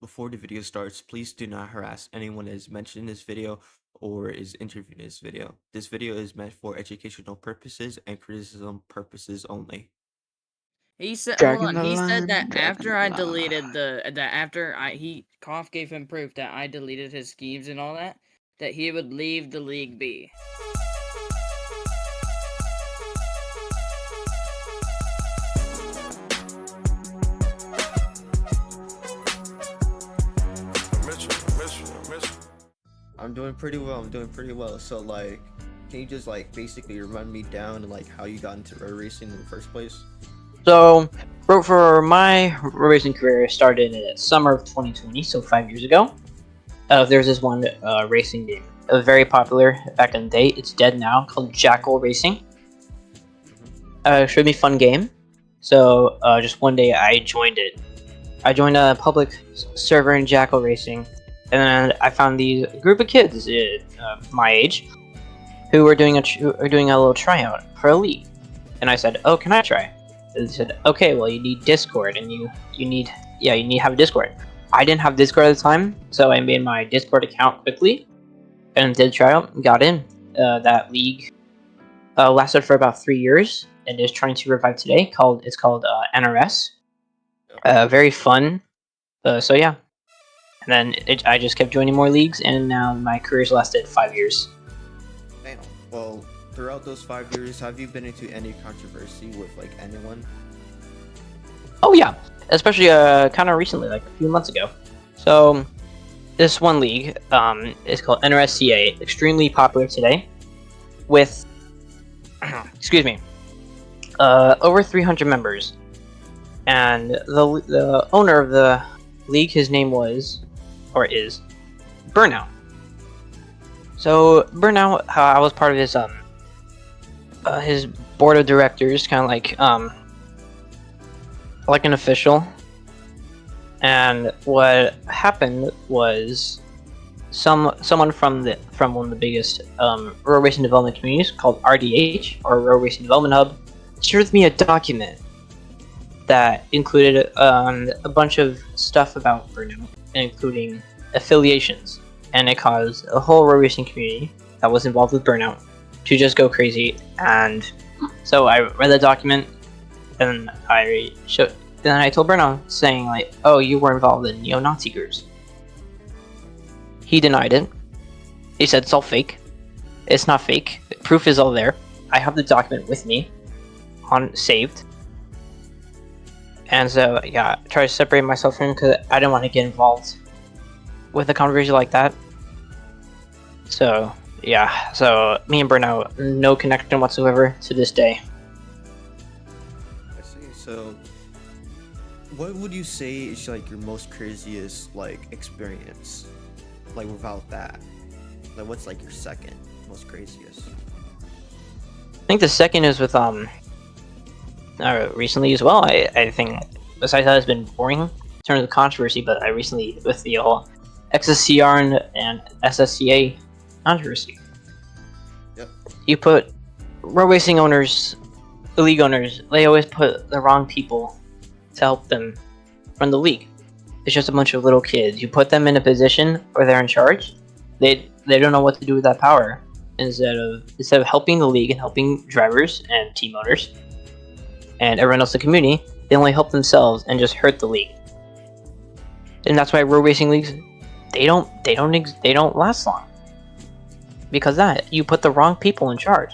Before the video starts, please do not harass anyone that is mentioned in this video or is interviewed in this video. This video is meant for educational purposes and criticism purposes only. He said, hold Dragging on. the He said line, that dragging after the I line. deleted he Koff gave him proof that I deleted his schemes and all that he would leave the league be. I'm doing pretty well. So like, can you just like basically run me down like how you got into road racing in the first place? So, for my racing career, started in the summer of 2020, so 5 years ago. There's this one racing game, very popular back in the day. It's dead now, called Jackal Racing. Extremely fun game. So, just one day I joined it. I joined a public server in Jackal Racing, and then I found these group of kids my age who were doing a little tryout for a league, and I said, "Oh, can I try?" And they said, "Okay, well, you need Discord, and you need to have a Discord." I didn't have Discord at the time, so I made my Discord account quickly and did tryout. Got in. That league lasted for about 3 years and is trying to revive today. It's called NRS. Very fun. So yeah. And then I just kept joining more leagues, and now my career's lasted 5 years. Damn. Well, throughout those 5 years, have you been into any controversy with like anyone? Oh yeah, especially kind of recently, like a few months ago. So this one league is called NRSCA, extremely popular today, with excuse me, over 300 members, and the owner of the league, his name was or is Burnout. So Burnout, I was part of his board of directors, kind of like an official. And what happened was someone from one of the biggest road racing development communities called RDH, or Road Racing Development Hub, shared with me a document that included a bunch of stuff about Burnout, including affiliations, and it caused a whole road racing community that was involved with Burnout to just go crazy. And so I read the document, and then I told Burnout, saying like, "Oh, you were involved in neo-Nazi groups." He denied it. He said it's all fake. It's not fake. Proof is all there. I have the document with me, saved. And so yeah, I tried to separate myself from him because I didn't want to get involved with a controversy like that. So yeah, so me and Burnout, no connection whatsoever to this day. I see. So, what would you say is like your most craziest like experience? Like without that, like what's like your second most craziest? I think the second is with recently as well. I think besides that, it's been boring in terms of controversy, but I recently with the whole XSCR and SSCA controversy. Yep. You put road racing owners, the league owners, they always put the wrong people to help them run the league. It's just a bunch of little kids. You put them in a position where they're in charge. They don't know what to do with that power. Instead of helping the league and helping drivers and team owners and everyone else in the community, they only help themselves and just hurt the league. And that's why road racing leagues they don't last long. Because that you put the wrong people in charge.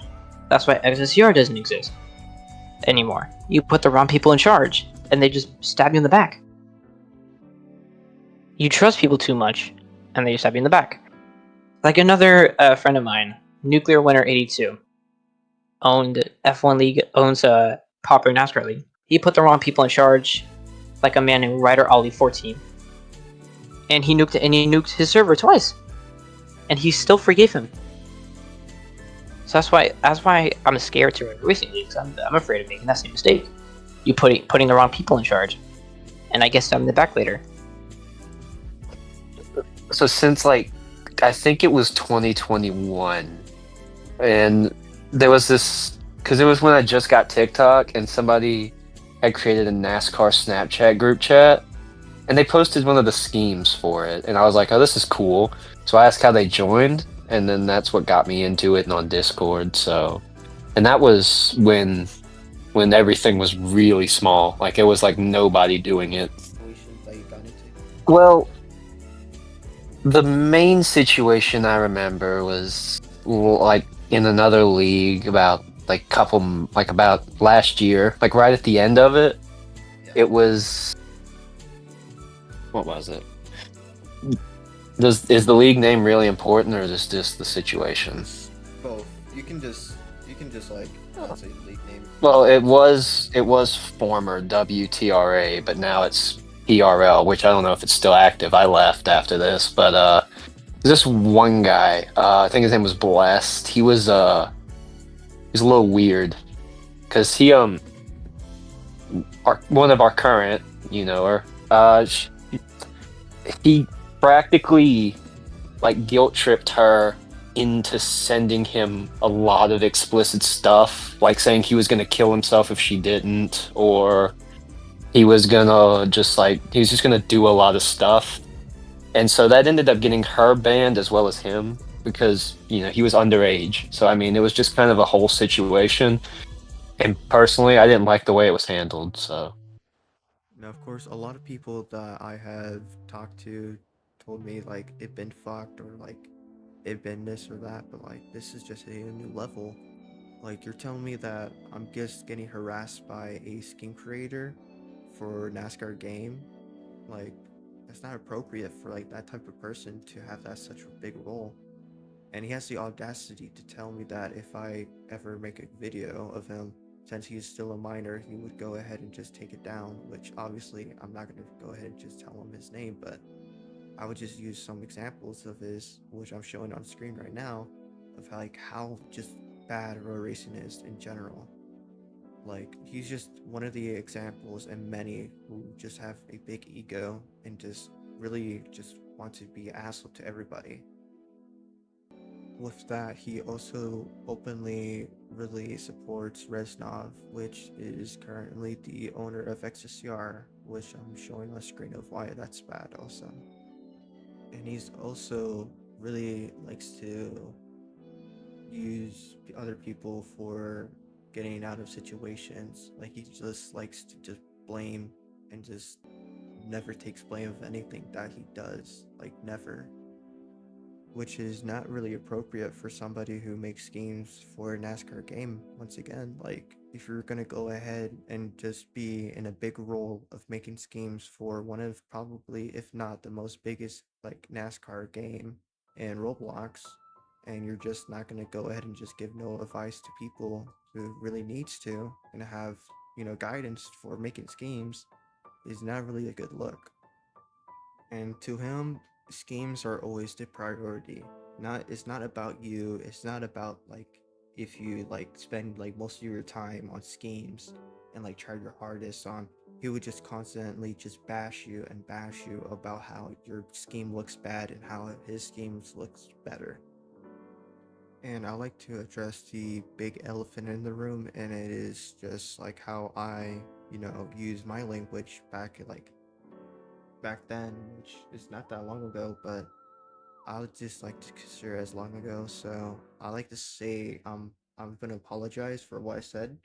That's why XSCR doesn't exist anymore. You put the wrong people in charge, and they just stab you in the back. You trust people too much, and they stab you in the back. Like another friend of mine, Nuclear Winner 82, owned F1 League, owns a popular NASCAR league. He put the wrong people in charge, like a man named Ryder Ollie 14, and he nuked his server twice, and he still forgave him. So that's why I'm scared to run racing leagues. I'm afraid of making that same mistake. You putting the wrong people in charge, and I guess I'm in the back later. So since like I think it was 2021, and there was this because it was when I just got TikTok, and somebody had created a NASCAR Snapchat group chat, and they posted one of the schemes for it, and I was like, oh, this is cool. So I asked how they joined, and then that's what got me into it and on Discord. So, and that was when everything was really small. Like it was like nobody doing it. Situations that you got into? Well, the main situation I remember was like in another league about like about last year, like right at the end of it. Yeah. It was what was it? Is the league name really important, or is this just the situation? Both. You can just like not say the league name. Well, it was former WTRA, but now it's PRL, which I don't know if it's still active. I left after this, but this one guy, I think his name was Blessed. He was a little weird because one of our current, you know her, he practically like guilt tripped her into sending him a lot of explicit stuff, like saying he was gonna kill himself if she didn't, or he was just gonna do a lot of stuff. And so that ended up getting her banned as well as him because, you know, he was underage. So I mean, it was just kind of a whole situation. And personally, I didn't like the way it was handled, so Now, of course, a lot of people that I have talked to told me like it been fucked or like it been this or that, but like this is just a new level. Like you're telling me that I'm just getting harassed by a scheme creator for NASCAR game? Like that's not appropriate for like that type of person to have that such a big role. And he has the audacity to tell me that if I ever make a video of him, since he's still a minor, he would go ahead and just take it down, which obviously I'm not going to go ahead and just tell him his name, but I would just use some examples of his, which I'm showing on screen right now, of how just bad road racing is in general. Like he's just one of the examples and many who just have a big ego and just really just want to be an asshole to everybody. With that, he also openly really supports Reznov, which is currently the owner of XSCR, which I'm showing on screen of why that's bad also. And he's also really likes to use other people for getting out of situations. Like he just likes to just blame and just never takes blame of anything that he does. Like never. Which is not really appropriate for somebody who makes schemes for a NASCAR game. Once again, like if you're gonna go ahead and just be in a big role of making schemes for one of probably, if not the most biggest like NASCAR game and Roblox, and you're just not gonna go ahead and just give no advice to people who really needs to and have, you know, guidance for making schemes, is not really a good look. And to him, schemes are always the priority. Not It's not about you. It's not about like if you like spend like most of your time on schemes and like try your hardest on, he would just constantly just bash you about how your scheme looks bad and how his schemes looks better. And I like to address the big elephant in the room, and it is just like how I, you know, use my language back then, which is not that long ago, but I would just like to consider it as long ago. So I like to say I'm gonna apologize for what I said,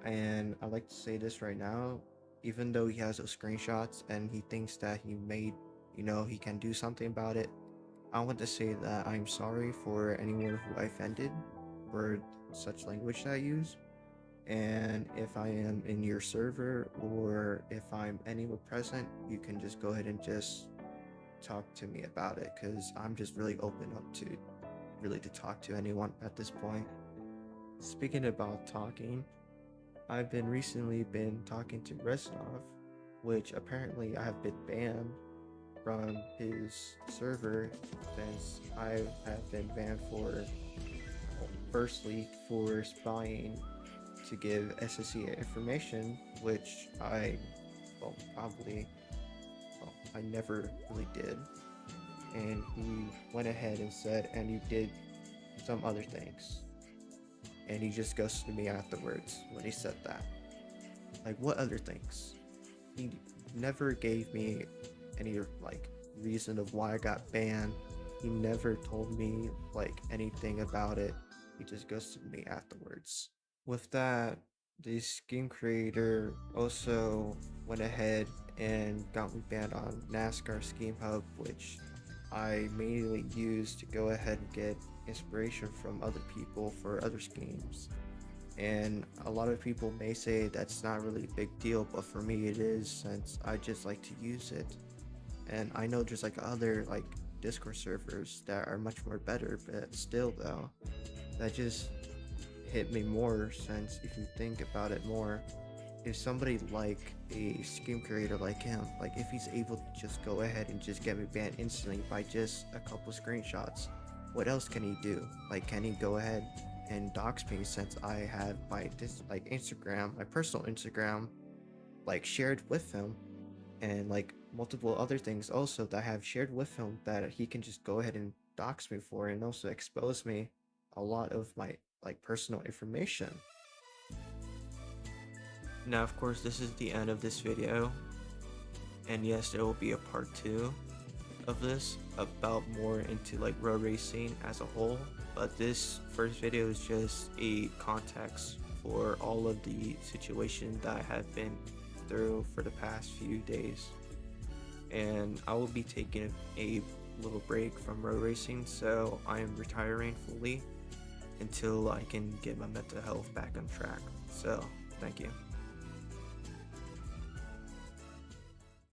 and I like to say this right now. Even though he has those screenshots and he thinks that he made, you know, he can do something about it, I want to say that I'm sorry for anyone who I offended for such language that I use. And if I am in your server or if I'm anywhere present, you can just go ahead and just talk to me about it because I'm just really open up to really to talk to anyone at this point. Speaking about talking, I've been recently been talking to Reznov, which apparently I have been banned from his server since I have been banned for, firstly, for spying to give SSE information, which I never really did. And he went ahead and said, and you did some other things. And he just ghosted me afterwards when he said that. Like, what other things? He never gave me any like reason of why I got banned. He never told me like anything about it. He just ghosted me afterwards. With that, the scheme creator also went ahead and got me banned on NASCAR Scheme Hub, which I mainly use to go ahead and get inspiration from other people for other schemes. And a lot of people may say that's not really a big deal, but for me it is, since I just like to use it. And I know there's like other like Discord servers that are much more better, but still though, that just hit me more, since if you think about it more, if somebody like a scheme creator like him, like if he's able to just go ahead and just get me banned instantly by just a couple screenshots, what else can he do? Like, can he go ahead and dox me, since I have my Instagram, my personal Instagram, like shared with him, and like multiple other things also that I have shared with him that he can just go ahead and dox me for, and also expose me a lot of my like personal information. Now, of course, this is the end of this video, and yes, there will be a part 2 of this about more into like road racing as a whole, but this first video is just a context for all of the situation that I have been through for the past few days. And I will be taking a little break from road racing, so I am retiring fully until I can get my mental health back on track. So thank you.